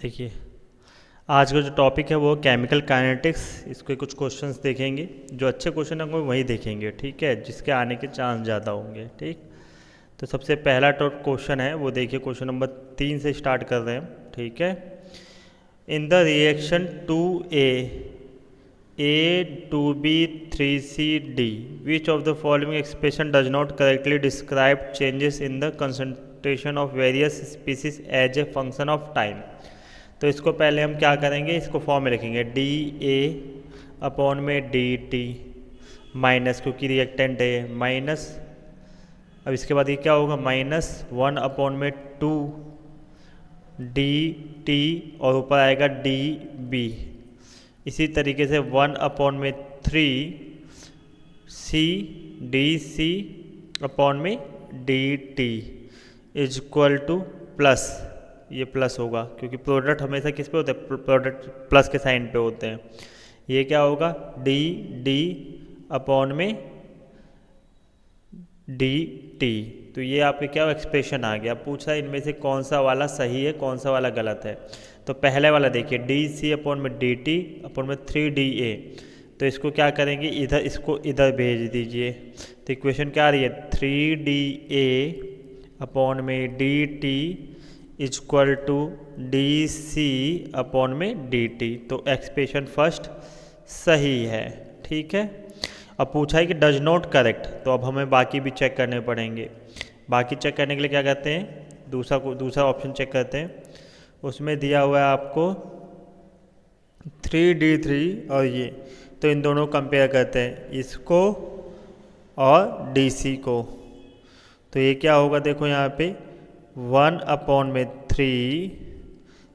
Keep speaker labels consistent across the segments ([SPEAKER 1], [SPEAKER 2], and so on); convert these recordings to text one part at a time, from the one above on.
[SPEAKER 1] देखिए, आज का जो टॉपिक है वो केमिकल काइनेटिक्स। इसके कुछ क्वेश्चंस देखेंगे, जो अच्छे क्वेश्चन होंगे वही देखेंगे, ठीक है, जिसके आने के चांस ज़्यादा होंगे। ठीक, तो सबसे पहला टॉप क्वेश्चन है वो देखिए, क्वेश्चन नंबर 3 से स्टार्ट कर रहे हैं। ठीक है, in the reaction 2A, 2B, 3C, D, which of the following expression does not correctly describe changes in the concentration of various species as a function of time? तो इसको पहले हम क्या करेंगे, इसको फॉर्म में लिखेंगे dA/dt माइनस, क्योंकि रिएक्टेंट है माइनस। अब इसके बाद ये क्या होगा, -1/2 dt और ऊपर आएगा dB। इसी तरीके से 1/3 C/dt is equal two plus, ये प्लस होगा क्योंकि प्रोडक्ट हमेशा किस पे होते हैं, प्रोडक्ट प्लस के साइन पे होते हैं। ये क्या होगा, dD/dt। तो ये आपके क्या एक्सप्रेशन आ गया। पूछा इनमें से कौन सा वाला सही है, कौन सा वाला गलत है। तो पहले वाला देखिए, dC/dt/3dA। तो इसको क्या करेंगे, इधर इसको इधर भेज दीजिए। तो इक्वेशन क्या आ रही है, 3dA/dt is equal to dC/dt। तो एक्सप्रेशन फर्स्ट सही है। ठीक है, अब पूछा है कि डज नॉट करेक्ट, तो अब हमें बाकी भी चेक करने पड़ेंगे। बाकी चेक करने के लिए क्या करते हैं, दूसरा ऑप्शन चेक करते हैं। उसमें दिया हुआ है आपको 3D3 और ये, तो इन दोनों को कंपेयर करते हैं, इसको और DC को। तो ये क्या होगा, देखो यहाँ पे 1/3,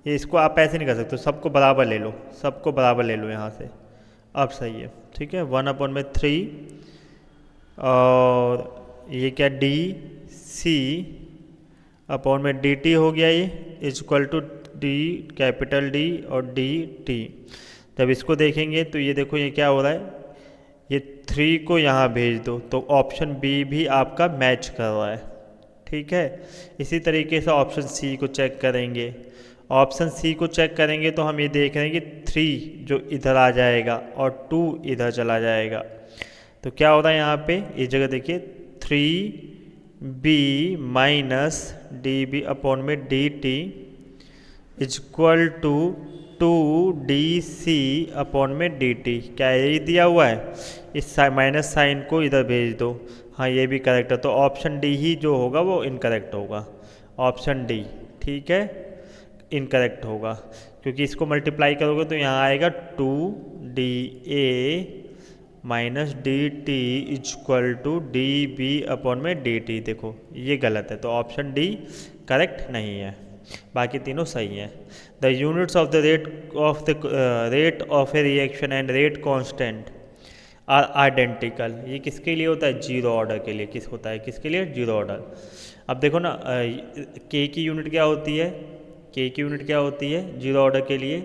[SPEAKER 1] ये इसको आप ऐसे नहीं कर सकते, सबको बराबर ले लो, सबको बराबर ले लो यहाँ से, अब सही है। ठीक है, 1/3 और ये क्या dC/dt हो गया, ये is equal to capital D और dt। जब इसको देखेंगे तो ये देखो, ये क्या हो रहा है, ये 3 को यहाँ भेज दो, तो ऑप्शन बी भी आपका मैच कर रहा है। ठीक है, इसी तरीके से ऑप्शन सी को चेक करेंगे। ऑप्शन सी को चेक करेंगे तो हम ये देख रहे हैं कि 3 जो इधर आ जाएगा और 2 इधर चला जाएगा। तो क्या हो रहा है यहाँ पे, इस जगह देखिए 3B-dB/dt is equal to 2dC/dt। क्या यही दिया हुआ है, इस माइनस साइन को इधर भेज दो। हाँ, ये भी करेक्ट है, तो ऑप्शन डी ही जो होगा वो इनकरेक्ट होगा, ऑप्शन डी। ठीक है, इनकरेक्ट होगा, क्योंकि इसको मल्टीप्लाई करोगे तो यहाँ आएगा 2dA-dt is equal to dB/dt। देखो ये गलत है, तो ऑप्शन डी करेक्ट नहीं है, बाकी तीनों सही हैं। The units of the rate of a reaction and rate constant are identical. ये किसके लिए होता है, जीरो ऑर्डर के लिए। किस होता है, किसके लिए, जीरो ऑर्डर। अब देखो ना, के की यूनिट क्या होती है, के की यूनिट क्या होती है जीरो ऑर्डर के लिए,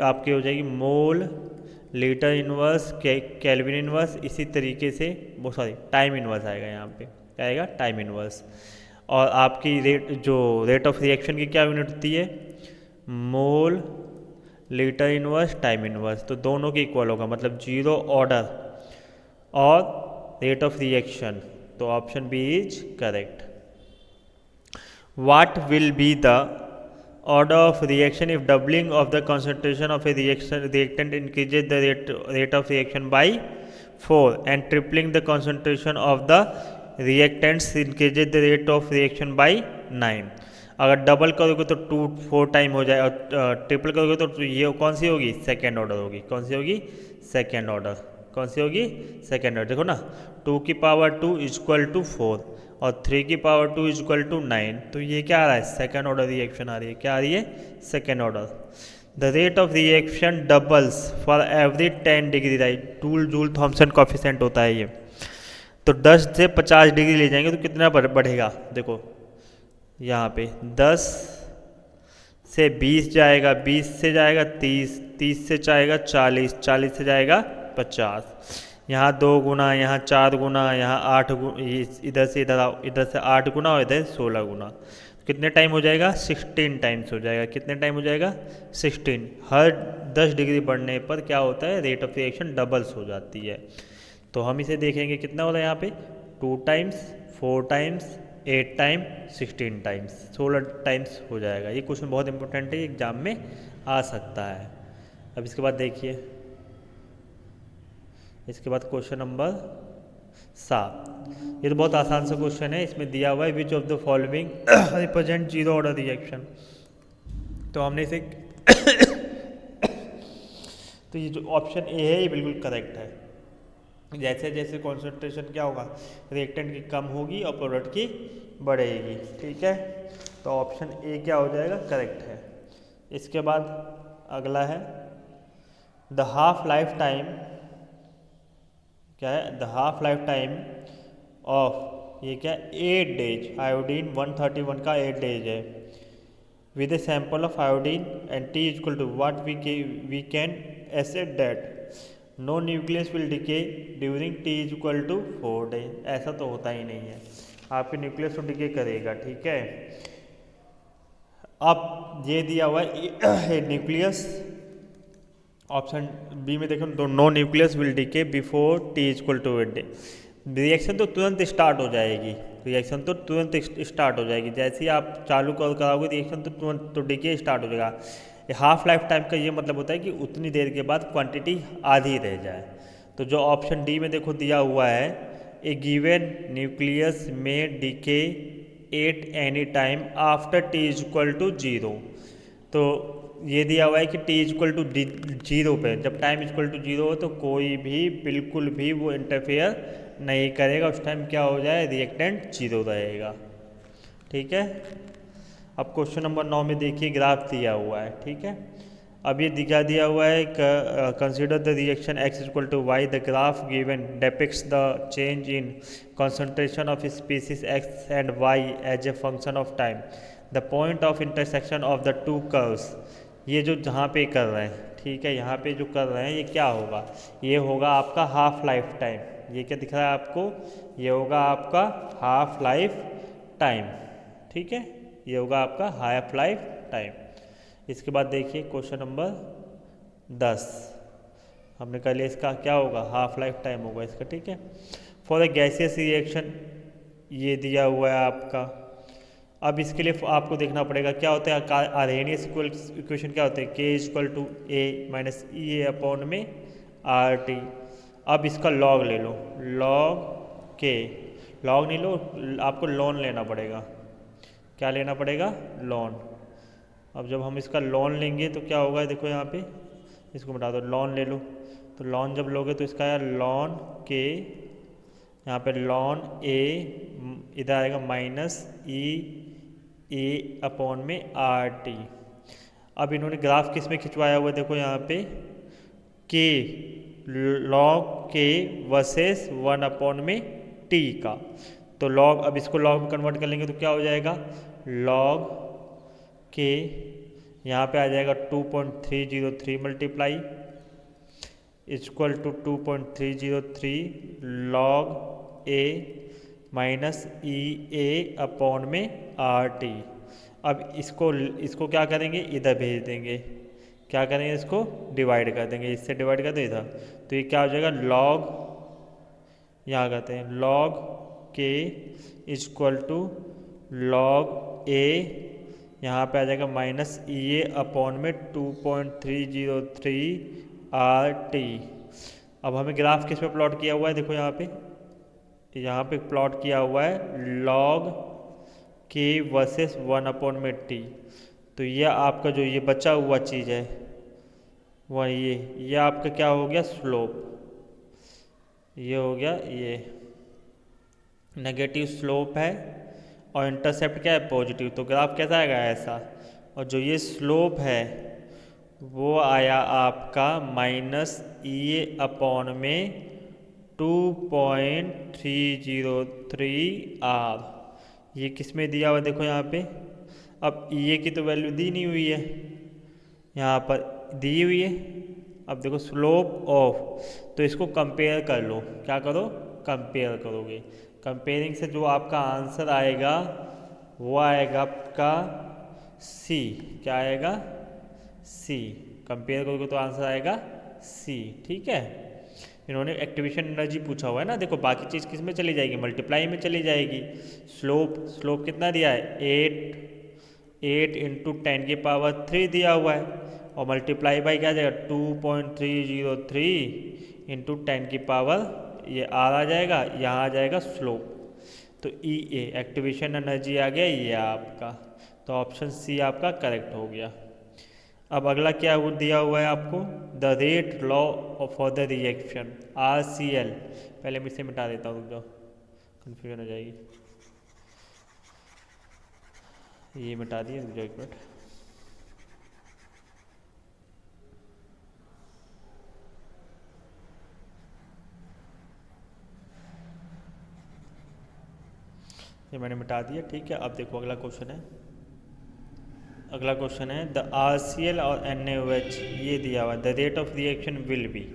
[SPEAKER 1] आपकी हो जाएगी मोल, लीटर इनवर्स, केल्विन इनवर्स। इसी तरीके से वो टाइम इनवर्स आएगा, यहाँ पे क्या आएगा, टाइम इनवर्स। और आपकी रेट ऑफ रिएक्शन की क्या यूनिट होती है, mole, litre inverse, time inverse. तो दोनों के इक्वल होगा, मतलब जीरो ऑर्डर और रेट ऑफ रिएक्शन। तो option B is correct. What will be the order of reaction if doubling of the concentration of a reactant increases the rate of reaction by 4 and tripling the concentration of the reactants increases the rate of reaction by 9? अगर double करोगे तो 4 time हो जाए, और triple करोगे तो ये कौन सी होगी, सेकेंड ऑर्डर होगी। कौन सी होगी, सेकेंड ऑर्डर। कौन सी होगी, सेकेंड ऑर्डर। देखो ना, 2 इज इक्वल टू 4 और 3 इज इक्वल टू 9। तो ये क्या आ रहा है, सेकेंड ऑर्डर रिएक्शन आ रही है। क्या आ रही है, second order. The rate of reaction doubles for every 10 degree right, Joule Thomson coefficient होता है ये। तो 10 से 50 डिग्री ले जाएंगे तो कितना बढ़ेगा, देखो यहाँ पे 10 से 20 जाएगा, 20 से जाएगा 30, 30 से जाएगा 40, 40 से जाएगा 50। यहाँ 2 गुना, यहाँ 4 गुना, यहाँ 8 गुना, इधर से इधर आओ, इधर से 8 गुना और इधर 16 गुना। कितने टाइम हो जाएगा, 16 टाइम्स हो जाएगा। कितने टाइम हो जाएगा, 16। हर 10 डिग्री बढ़ने पर क्या होता है, रेट ऑफ रिएक्शन डबल्स हो जाती है। तो हम इसे देखेंगे कितना हो रहा है यहाँ पे, 2 times, 4 times, 8 time, 16 times, 16 times हो जाएगा। ये क्वेश्चन बहुत इंपॉर्टेंट है, एग्जाम में आ सकता है। अब इसके बाद देखिए, इसके बाद क्वेश्चन नंबर 7। ये तो बहुत आसान सा क्वेश्चन है। इसमें दिया हुआ है which of the following represent zero order reaction. तो हमने इसे तो ये जो ऑप्शन ए है ये बिल्कुल करेक्ट है। जैसे जैसे कॉन्सेंट्रेशन क्या होगा, रिएक्टेंट की कम होगी और प्रोडक्ट की बढ़ेगी। ठीक है, तो ऑप्शन ए क्या हो जाएगा, करेक्ट है। इसके बाद अगला है द हाफ लाइफ टाइम, क्या है, the half life time of, ये क्या, 8 डेज, आयोडीन 131 का 8 डेज है, with a sample of iodine and t equal to what we can assert that no nucleus will decay during t equal to 4 days. ऐसा तो होता ही नहीं है, आपके न्यूक्लियस तो डिके करेगा। ठीक है, अब ये दिया हुआ है न्यूक्लियस, ऑप्शन बी में देखो, तो no nucleus will decay before t equal to 8 day. Reaction तो तुरंत स्टार्ट हो जाएगी, रिएक्शन तो तुरंत स्टार्ट हो जाएगी। जैसे ही आप चालू कराओगे रिएक्शन तो तुरंत तो डिके स्टार्ट हो जाएगा। हाफ लाइफ टाइम का ये मतलब होता है कि उतनी देर के बाद क्वांटिटी आधी रह जाए। तो जो ऑप्शन डी में देखो दिया हुआ है, ए गिवन न्यूक्लियस में decay at any time after t equal to 0। तो ये दिया हुआ है कि टी इक्वल टू 0 पे, जब टाइम इक्वल टू 0 हो तो कोई भी बिल्कुल भी वो इंटरफेयर नहीं करेगा। उस टाइम क्या हो जाए, रिएक्टेंट 0 रहेगा। ठीक है, अब क्वेश्चन नंबर 9 में देखिए ग्राफ दिया हुआ है। ठीक है, अब ये दिया हुआ है, consider the reaction x equal to y, the graph given depicts the change in concentration of species x and y as a function of time, the point of intersection of the two curves. ये जो जहाँ पे कर रहे हैं, ठीक है, यहाँ पे जो कर रहे हैं ये क्या होगा, ये होगा आपका हाफ लाइफ टाइम। ये क्या दिख रहा है आपको, ये होगा आपका हाफ लाइफ टाइम। ठीक है, ये होगा आपका हाफ लाइफ टाइम। इसके बाद देखिए क्वेश्चन नंबर 10, हमने कह लिया इसका क्या होगा, हाफ लाइफ टाइम होगा इसका। ठीक है, फॉर ए गैसियस रिएक्शन, ये दिया हुआ है आपका। अब इसके लिए आपको देखना पड़ेगा क्या होता है, आर्हेनियस इक्वेशन क्या होता है, k equal to A minus E a upon में आर टी। अब इसका लॉग ले लो, लॉग के, लॉग नहीं लो, आपको लॉन लेना पड़ेगा। क्या लेना पड़ेगा, लॉन। अब जब हम इसका लॉन लेंगे तो क्या होगा, देखो यहाँ पे इसको बता दो, लॉन ले लो। तो लॉन जब लोगे तो इसका यार लॉन के, यहाँ पे लॉन ए, इधर आएगा माइनस ई ए अपॉन में आर टी। अब इन्होंने ग्राफ किस में खिंचवाया हुआ है, देखो यहाँ पे के, लॉग के वर्सेस 1 अपॉन में टी का। तो लॉग, अब इसको लॉग में कन्वर्ट कर लेंगे तो क्या हो जाएगा, लॉग के, यहाँ पे आ जाएगा 2.303 multiply equal to 2.303 log A minus E a upon में आर टी। अब इसको क्या करेंगे, इधर भेज देंगे। क्या करेंगे, इसको डिवाइड कर देंगे, इससे डिवाइड कर दो इधर, तो ये क्या हो जाएगा, लॉग, यहाँ करते हैं लॉग के इक्वल टू लॉग ए, यहाँ पे आ जाएगा माइनस ई ए अपॉन में 2.303 आर टी। अब हमें ग्राफ किस पे प्लॉट किया हुआ है, देखो यहाँ पे प्लॉट किया हुआ है लॉग के वर्सेस 1 अपॉन में टी। तो ये आपका जो ये बचा हुआ चीज़ है वह ये आपका क्या हो गया, स्लोप। ये हो गया, ये नेगेटिव स्लोप है और इंटरसेप्ट क्या है, पॉजिटिव। तो ग्राफ कैसा आएगा, ऐसा। और जो ये स्लोप है वो आया आपका माइनस ई अपॉन में 2.303 आर। ये किस में दिया हुआ देखो यहाँ पे। अब ई की तो वैल्यू दी नहीं हुई है, यहाँ पर दी हुई है। अब देखो स्लोप ऑफ, तो इसको कंपेयर कर लो। क्या करो, कंपेयर करोगे। कंपेयरिंग से जो आपका आंसर आएगा वो आएगा आपका सी। क्या आएगा? सी। कंपेयर करोगे तो आंसर आएगा सी। ठीक है, इन्होंने एक्टिवेशन एनर्जी पूछा हुआ है ना, देखो बाकी चीज़ किस में चली जाएगी, मल्टीप्लाई में चली जाएगी। स्लोप कितना दिया है? 8 इंटू 10⁻³ दिया हुआ है, और मल्टीप्लाई बाई क्या जाएगा? 2.303 इंटू 10 ये आर आ जाएगा, यहाँ आ जाएगा स्लोप। तो ई ए एक्टिवेशन एनर्जी आ गया ये आपका, तो ऑप्शन सी आपका करेक्ट हो गया। अब अगला क्या दिया हुआ है आपको? The rate law for the reaction RCl। पहले मैं इसे मिटा देता हूँ, रुक जाओ, कन्फ्यूजन हो जाएगी। ये मिटा दिया, रुक जाओ एक मिनट। ये मैंने मिटा दिया। ठीक है, अब देखो अगला क्वेश्चन है। अगला क्वेश्चन है द RCl और NaOH ये दिया हुआ है, the rate of reaction will be.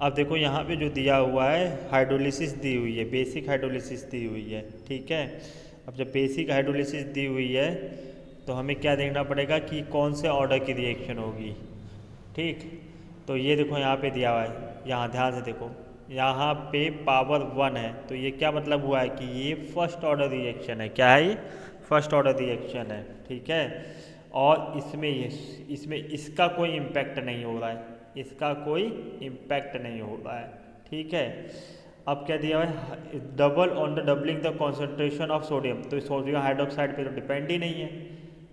[SPEAKER 1] अब देखो यहाँ पे जो दिया हुआ है हाइड्रोलिसिस दी हुई है, बेसिक हाइड्रोलिसिस दी हुई है। ठीक है, अब जब बेसिक हाइड्रोलिसिस दी हुई है तो हमें क्या देखना पड़ेगा कि कौन से ऑर्डर की रिएक्शन होगी। ठीक, तो ये देखो यहाँ पे दिया हुआ है, यहाँ ध्यान से देखो, यहाँ पे पावर 1 है, तो ये क्या मतलब हुआ है कि ये फर्स्ट ऑर्डर रिएक्शन है। क्या है ये? फर्स्ट ऑर्डर रिएक्शन है। ठीक है, और इसमें इसका कोई इम्पैक्ट नहीं हो रहा है, इसका कोई इम्पैक्ट नहीं हो रहा है। ठीक है, अब क्या दिया हुआ है? Double on the doubling the concentration of sodium. तो सोडियम हाइड्रोक्साइड पे तो डिपेंड ही नहीं है।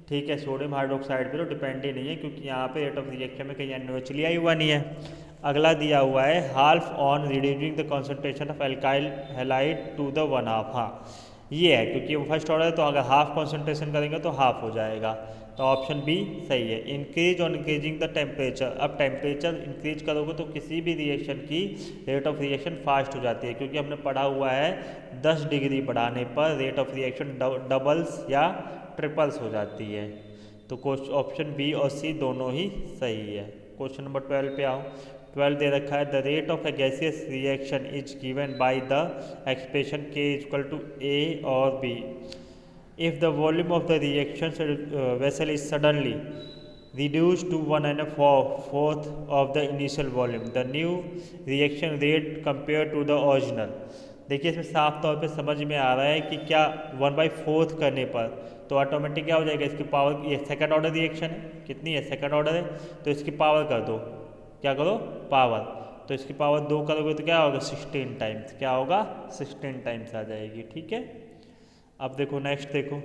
[SPEAKER 1] ठीक है, सोडियम हाइड्रोक्साइड पे तो डिपेंड ही नहीं है, क्योंकि यहाँ पे रेट ऑफ रिएक्शन में कहीं NaOH लिया ही हुआ नहीं है। अगला दिया हुआ है half on reducing the concentration of alkyl halide to the 1/2। हाँ, ये है, क्योंकि वो फर्स्ट ऑर्डर है, तो अगर हाफ कॉन्सेंट्रेशन करेंगे तो हाफ हो जाएगा। तो ऑप्शन बी सही है। Increase on increasing the temperature. अब टेम्परेचर इंक्रीज करोगे तो किसी भी रिएक्शन की रेट ऑफ रिएक्शन फास्ट हो जाती है, क्योंकि हमने पढ़ा हुआ है 10 डिग्री बढ़ाने पर रेट ऑफ रिएक्शन डबल्स या ट्रिपल्स हो जाती है। तो ऑप्शन बी और सी दोनों ही सही है। क्वेश्चन नंबर 12 पे आओ। 12 दे रखा है the rate of A gaseous reaction is given by the expression K = A और B। If the volume of the reaction vessel is suddenly reduced to 1/4 of the initial volume, the new reaction rate compared to the original। देखिए इसमें साफ तौर पे समझ में आ रहा है कि क्या 1/4 करने पर तो ऑटोमेटिक क्या हो जाएगा, इसकी पावर, ये सेकंड ऑर्डर रिएक्शन है, कितनी है? सेकंड ऑर्डर है, तो इसकी पावर कर दो, क्या करो? पावर। तो इसकी पावर 2 करोगे तो क्या होगा? 16 टाइम्स। क्या होगा? 16 टाइम्स आ जाएगी। ठीक है, अब देखो नेक्स्ट देखो,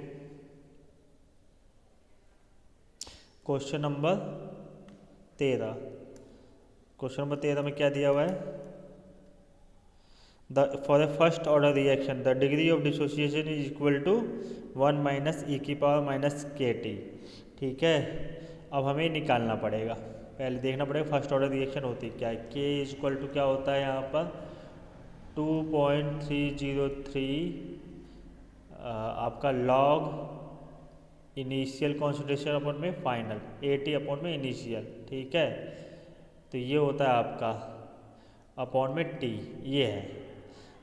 [SPEAKER 1] क्वेश्चन नंबर 13। क्वेश्चन नंबर 13 में क्या दिया हुआ है? For the first order reaction the degree of dissociation is equal to 1 - e⁻⁻kT। ठीक है, अब हमें निकालना पड़ेगा, पहले देखना पड़ेगा फर्स्ट ऑर्डर रिएक्शन होती क्या है। K = क्या होता है यहाँ पर? 2.303 आपका लॉग इनिशियल कॉन्सेंट्रेशन अपॉन में फाइनल 80 अपॉन में इनिशियल। ठीक है, तो ये होता है आपका अपॉन में T, ये है।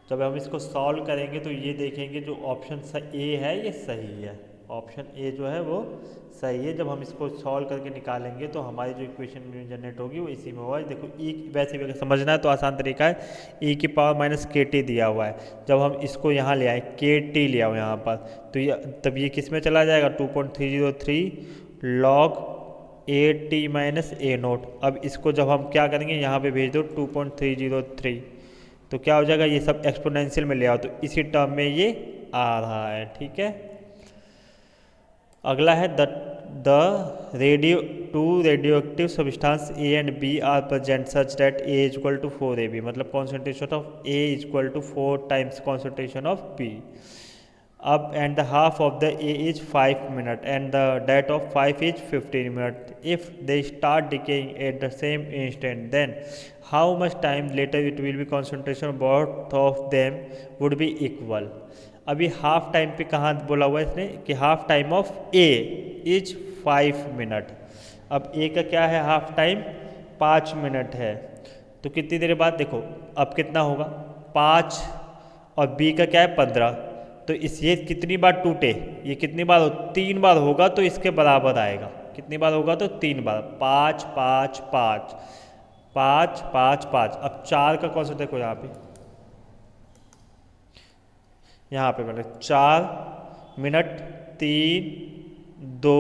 [SPEAKER 1] जब हम इसको सॉल्व करेंगे तो ये देखेंगे जो ऑप्शन ए है ये सही है, ऑप्शन ए जो है वो सही है। जब हम इसको सॉल्व करके निकालेंगे तो हमारी जो इक्वेशन जनरेट होगी वो इसी में होगा। देखो ई वैसे भी अगर समझना है तो आसान तरीका है, e⁻⁻kT दिया हुआ है, जब हम इसको यहाँ ले आए KT लिया हुआ यहाँ पर, तो ये तब ये किस में चला जाएगा? 2.303 log AT-A0। अब इसको जब हम क्या करेंगे, यहाँ पे भेज दो 2.303, तो क्या हो जाएगा? ये सब एक्सपोनेंशियल में ले आओ, तो इसी टर्म में ये आ रहा है। ठीक है, अगला है the radioactive substance A and B are present such that A = 4 AB, मतलब concentration of A = 4 times concentration of B। अब and the half of the A is 5 minutes and the that of 5 is 15 minutes। if they start decaying at the same instant, then how much time later it will be concentration both of them would be equal। अभी half time पे कहाँ बोला हुआ है इसने कि half time of A is 5 minute. अब A का क्या है हाफ टाइम? 5 मिनट है, तो कितनी देर बाद देखो अब कितना होगा? 5 और B का क्या है? 15, तो इस ये कितनी बार टूटे, ये कितनी बार हो, 3 बार होगा तो इसके बराबर आएगा। कितनी बार होगा तो 3 बार, 5 5 5 5 5 5। अब 4 का कॉन्सेप्ट देखो यहाँ पे मैंने 4 मिनट 3 2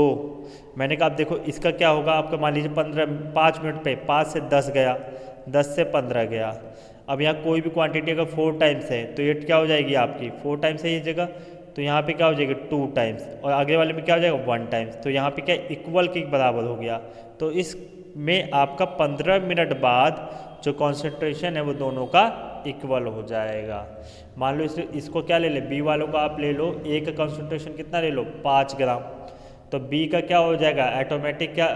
[SPEAKER 1] मैंने कहा। अब देखो इसका क्या होगा आपका, मान लीजिए 5 मिनट पे 5 से 10 गया, 10 से 15 गया। अब यहाँ कोई भी क्वांटिटी अगर 4 टाइम्स है तो ये क्या हो जाएगी आपकी, 4 टाइम्स है ये जगह, तो यहाँ पे क्या हो जाएगी 2 टाइम्स, और आगे वाले में क्या हो जाएगा 1 टाइम्स। तो यहाँ पे क्या इक्वल के बराबर हो गया। तो इसमें आपका 15 मिनट बाद जो कॉन्सेंट्रेशन है वो दोनों का इक्वल हो जाएगा। मान लो इसको क्या ले ले, बी वालों का आप ले लो, ए का कॉन्सेंट्रेशन कितना ले लो 5 ग्राम, तो बी का क्या हो जाएगा ऑटोमेटिक क्या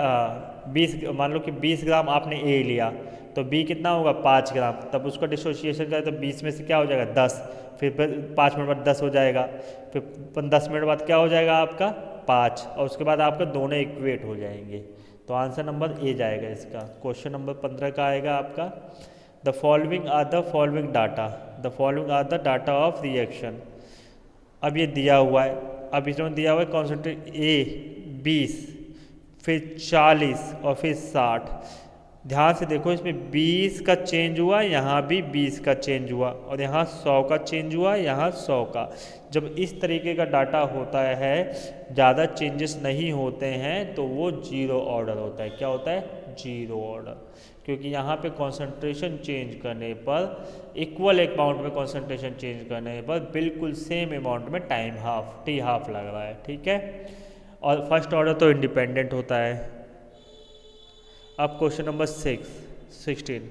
[SPEAKER 1] 20, मान लो कि 20 ग्राम आपने ए लिया, तो बी कितना होगा 5 ग्राम। तब उसका डिसोसिएशन करें तो 20 में से क्या हो जाएगा 10, फिर 5 मिनट बाद 10 हो जाएगा, फिर 10 मिनट बाद क्या हो जाएगा आपका 5, और उसके बाद आपका दोनों इक्वेट हो जाएंगे। तो आंसर नंबर ए जाएगा इसका। क्वेश्चन नंबर 15 का आएगा आपका, the following are the following data, the following are the data of reaction. अब ये दिया हुआ है, अब इसमें दिया हुआ है कॉन्सेंट्रेट ए 20, फिर 40 और फिर 60। ध्यान से देखो इसमें 20 का चेंज हुआ, यहाँ भी 20 का चेंज हुआ, और यहाँ 100 का चेंज हुआ, यहाँ 100 का। जब इस तरीके का डाटा होता है, ज़्यादा चेंजेस नहीं होते हैं, तो वो जीरो ऑर्डर होता है। क्या होता है जीरो ऑर्डर, क्योंकि यहाँ पे कंसंट्रेशन चेंज करने पर, इक्वल अमाउंट में कंसंट्रेशन चेंज करने पर बिल्कुल सेम अमाउंट में टाइम टी हाफ लग रहा है। ठीक है, और फर्स्ट ऑर्डर तो इंडिपेंडेंट होता है। अब question number 16,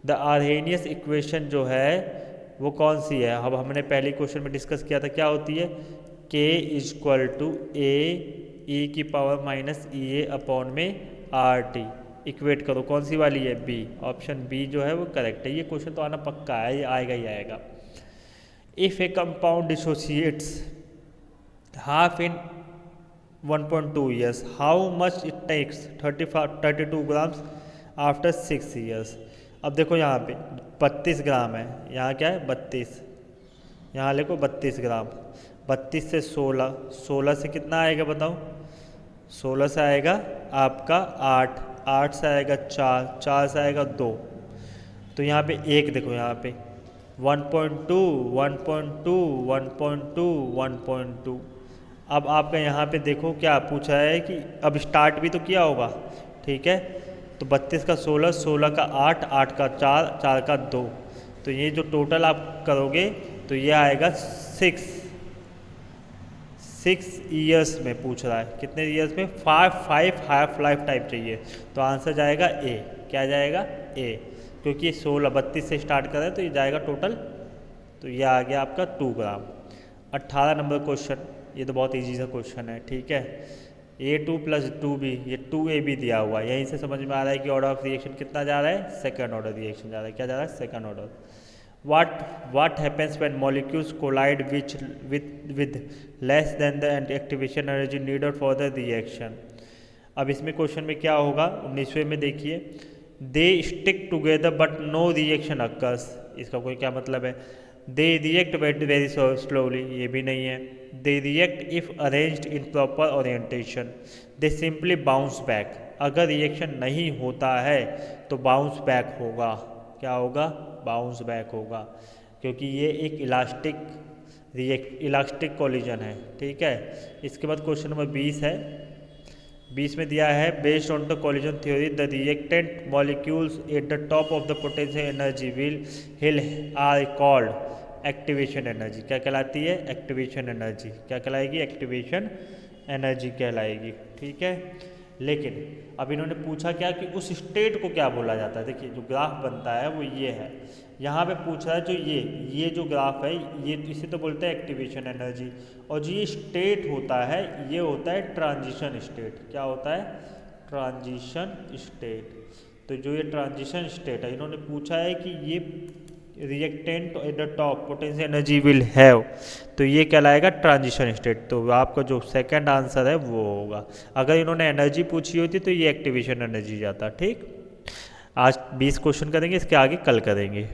[SPEAKER 1] the Arrhenius equation जो है वो कौन सी है। अब हमने पहले क्वेश्चन में डिस्कस किया था, क्या होती है k इक्वल टू ए ई की power minus E a upon में आर टी। इक्वेट करो, कौन सी वाली है बी, ऑप्शन बी जो है वो करेक्ट है। ये क्वेश्चन तो आना पक्का है, ये आएगा ही आएगा। If A compound dissociates half in 1.2 years, how much it takes 32 grams after 6 years। अब देखो यहाँ पे 32 ग्राम है, यहाँ क्या है 32, यहाँ लिखो 32 ग्राम, 32 से 16, 16 से कितना आएगा बताओ, 16 से आएगा आपका 8, 8 से आएगा 4, 4 से आएगा 2, तो यहाँ पे एक देखो, यहाँ पे 1.2 1.2 1.2 1.2। अब आपका यहाँ पे देखो क्या पूछा है कि अब स्टार्ट भी तो किया होगा, ठीक है। तो 32 का 16, 16 का 8, 8 का 4, 4 का 2, तो ये जो टोटल आप करोगे तो ये आएगा 6 ईयर्स में पूछ रहा है। कितने ईयर्स में, 5 हाफ लाइफ टाइम चाहिए। तो आंसर जाएगा ए। क्या जाएगा ए, क्योंकि ये 32 से स्टार्ट कर रहे हैं तो ये जाएगा टोटल, तो ये आ गया आपका 2 ग्राम। 18 नंबर क्वेश्चन, ये तो बहुत इजी सा क्वेश्चन है, ठीक है। A2 + 2B, ये 2AB दिया हुआ है, यहीं से समझ में आ रहा है कि ऑर्डर ऑफ रिएक्शन कितना जा रहा है, सेकंड ऑर्डर रिएक्शन जा रहा है। क्या जा रहा है, second order. what happens when molecules collide with less than the activation energy needed for the reaction। अब इसमें क्वेश्चन में क्या होगा, 19वें में देखिए, they stick together but no reaction occurs. इसका कोई क्या मतलब है, दे रिएक्ट वेरी स्लोली, ये भी नहीं है। They react if arranged in proper orientation, they simply bounce back. अगर रिएक्शन नहीं होता है तो बाउंस बैक होगा। क्या होगा, बाउंस बैक होगा, क्योंकि ये एक इलास्टिक कोलिजन है, ठीक है। इसके बाद क्वेश्चन नंबर 20 है। 20 में दिया है, based on the collision theory the reactant molecules at the top of the potential energy are called activation energy. क्या कहलाती है, एक्टिवेशन एनर्जी। क्या कहलाएगी, एक्टिवेशन एनर्जी कहलाएगी, ठीक है। लेकिन अब इन्होंने पूछा क्या कि उस स्टेट को क्या बोला जाता है। देखिए जो ग्राफ बनता है वो ये है, यहाँ पे पूछा है जो ये जो ग्राफ है ये, इसे तो बोलते हैं एक्टिवेशन एनर्जी, और जो ये स्टेट होता है ये होता है ट्रांजिशन स्टेट। क्या होता है, ट्रांजिशन स्टेट। तो जो ये ट्रांजिशन स्टेट है, इन्होंने पूछा है कि ये reactant eight the top potential energy will have, तो ये कहलाएगा ट्रांजिशन स्टेट। तो आपका जो सेकंड आंसर है वो होगा। अगर इन्होंने एनर्जी पूछी होती तो ये एक्टिवेशन एनर्जी जाता, ठीक। आज 20 क्वेश्चन करेंगे, इसके आगे कल करेंगे।